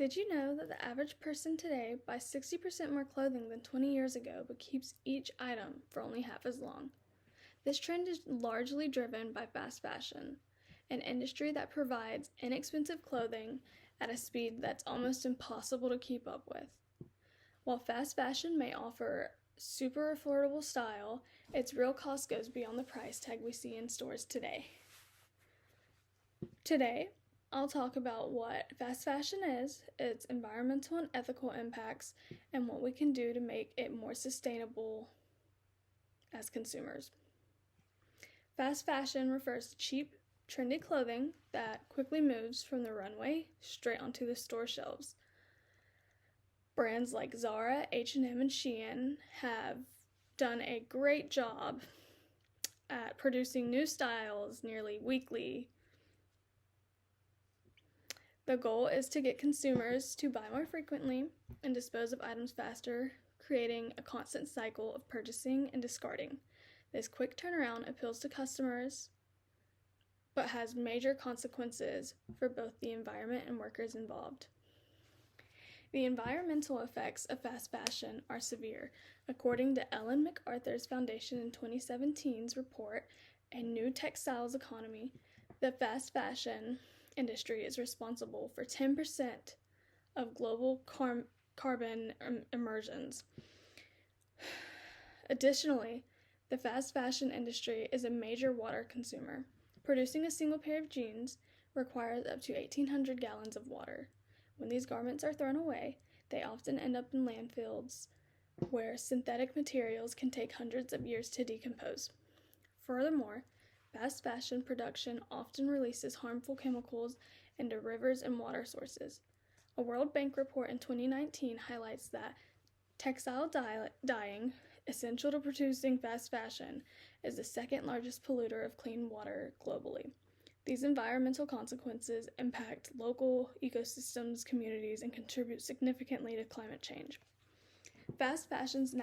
Did you know that the average person today buys 60% more clothing than 20 years ago but keeps each item for only half as long? This trend is largely driven by fast fashion, an industry that provides inexpensive clothing at a speed that's almost impossible to keep up with. While fast fashion may offer super affordable style, its real cost goes beyond the price tag we see in stores today. Today, I'll talk about what fast fashion is, its environmental and ethical impacts, and what we can do to make it more sustainable as consumers. Fast fashion refers to cheap, trendy clothing that quickly moves from the runway straight onto the store shelves. Brands like Zara, H&M, and Shein have done a great job at producing new styles nearly weekly. The goal is to get consumers to buy more frequently and dispose of items faster, creating a constant cycle of purchasing and discarding. This quick turnaround appeals to customers, but has major consequences for both the environment and workers involved. The environmental effects of fast fashion are severe. According to Ellen MacArthur's Foundation in 2017's report, A New Textiles Economy, the fast fashion industry is responsible for 10% of global carbon emissions. Additionally, the fast fashion industry is a major water consumer. Producing a single pair of jeans requires up to 1,800 gallons of water. When these garments are thrown away, they often end up in landfills where synthetic materials can take hundreds of years to decompose. Furthermore, fast fashion production often releases harmful chemicals into rivers and water sources. A World Bank report in 2019 highlights that textile dyeing, essential to producing fast fashion, is the second largest polluter of clean water globally. These environmental consequences impact local ecosystems, communities, and contribute significantly to climate change. Fast fashion's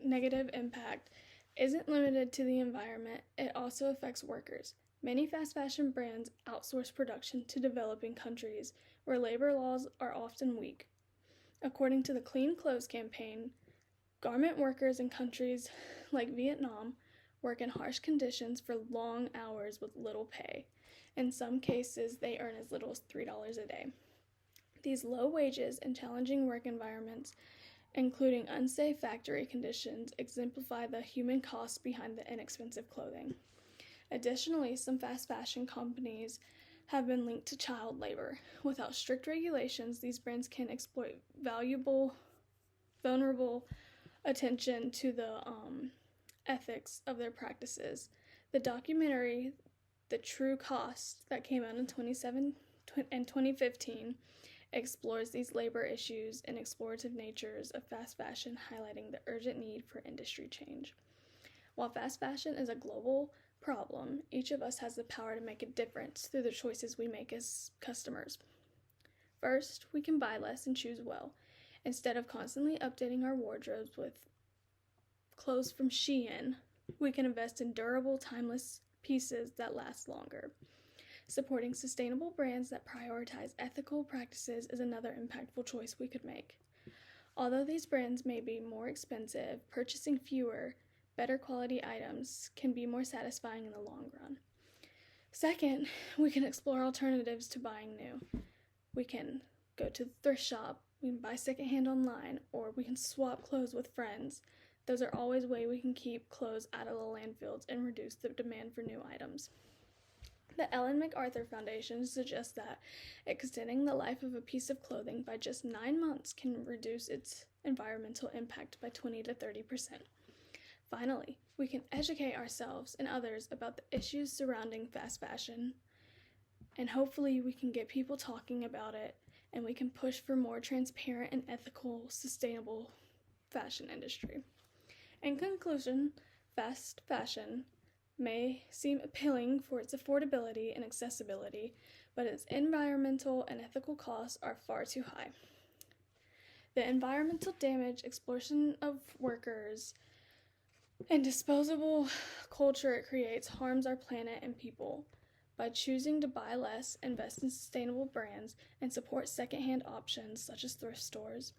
negative impact isn't limited to the environment, it also affects workers. Many fast fashion brands outsource production to developing countries where labor laws are often weak. According to the Clean Clothes Campaign, garment workers in countries like Vietnam work in harsh conditions for long hours with little pay. In some cases, they earn as little as $3 a day. These low wages and challenging work environments, including unsafe factory conditions, exemplify the human cost behind the inexpensive clothing. Additionally, some fast fashion companies have been linked to child labor. Without strict regulations, these brands can exploit vulnerable attention to the ethics of their practices. The documentary The True Cost, that came out in 2015, explores these labor issues and explorative natures of fast fashion, highlighting the urgent need for industry change. While fast fashion is a global problem, each of us has the power to make a difference through the choices we make as customers. First, we can buy less and choose well. Instead of constantly updating our wardrobes with clothes from Shein, we can invest in durable, timeless pieces that last longer. Supporting sustainable brands that prioritize ethical practices is another impactful choice we could make. Although these brands may be more expensive, purchasing fewer, better quality items can be more satisfying in the long run. Second, we can explore alternatives to buying new. We can go to the thrift shop, we can buy secondhand online, or we can swap clothes with friends. Those are always ways we can keep clothes out of the landfills and reduce the demand for new items. The Ellen MacArthur Foundation suggests that extending the life of a piece of clothing by just 9 months can reduce its environmental impact by 20 to 30%. Finally, we can educate ourselves and others about the issues surrounding fast fashion, and hopefully we can get people talking about it, and we can push for more transparent and ethical, sustainable fashion industry. In conclusion, fast fashion may seem appealing for its affordability and accessibility, but its environmental and ethical costs are far too high. The environmental damage, exploitation of workers, and disposable culture it creates harms our planet and people. By choosing to buy less, invest in sustainable brands, and support secondhand options such as thrift stores,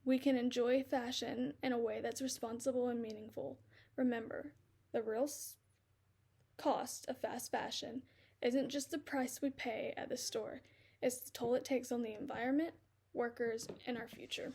we can enjoy fashion in a way that's responsible and meaningful. Remember, the real cost of fast fashion isn't just the price we pay at the store, it's the toll it takes on the environment, workers, and our future.